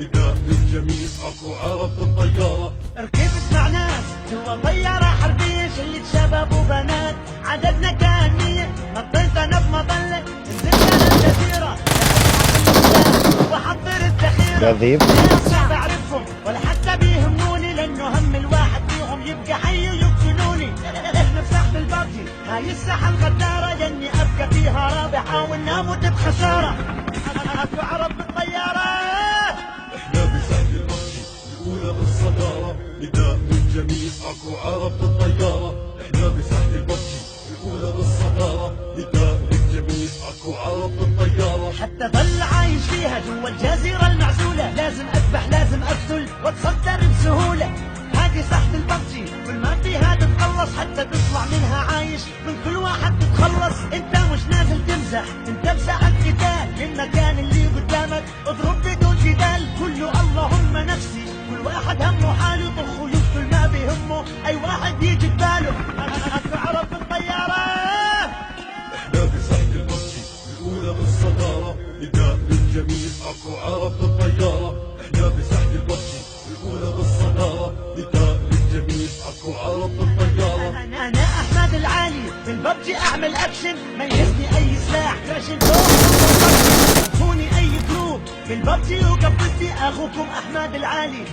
نداء للجميع اكو عرب بالطيارة. ركبت مع ناس جوا طيارة حربية شلة شباب وبنات عددنا كان 100 نطيت انا بمظلة نزلت على الجزيرة وحضر الذخيرة جذيب صعب اعرفهم ولا حتى بيهموني لانه هم الواحد فيهم يبقى حي ويقتلوني. احنا في ساحة البابجي هاي الساحة الغدارة لاني ابقى فيها رابح حاول نموت بخسارة. اكو عرب بالطيارة احنا بساحة البابجي الاولى بالصدارة. نداء للجميع اكو عرب بالطيارة. احنا بساحة البابجي الاولى بالصدارة. نداء للجميع اكو عرب بالطيارة. حتى ظل عايش فيها جوا الجزيرة المعزولة لازم اذبح لازم اقتل واتصدر بسهولة. هذه ساحة الببجي كل ما فيها تتخلص حتى تطلع منها عايش من كل واحد تتخلص. انت مش نازل تمزح انت بساحة قتال للمكان اللي قدامك اضرب بدون جدال كله اللهم نفسي. كل واحد همه حاله يطخ ويقتل ما بيهمه اي واحد يجي بباله. اكو عرب بالطيارة احنا بساحة البابجي الاولى بالصدارة. نداء للجميع اكو عرب بالطيارة. احنا بساحة البابجي الاولى بالصدارة. نداء للجميع اكو عرب بالطيارة. انا احمد العالي في الببجي اعمل اكشن ميزني اي سلاح كراشن فوني اي جروب في الببجي وقبلتي اخوكم احمد العالي.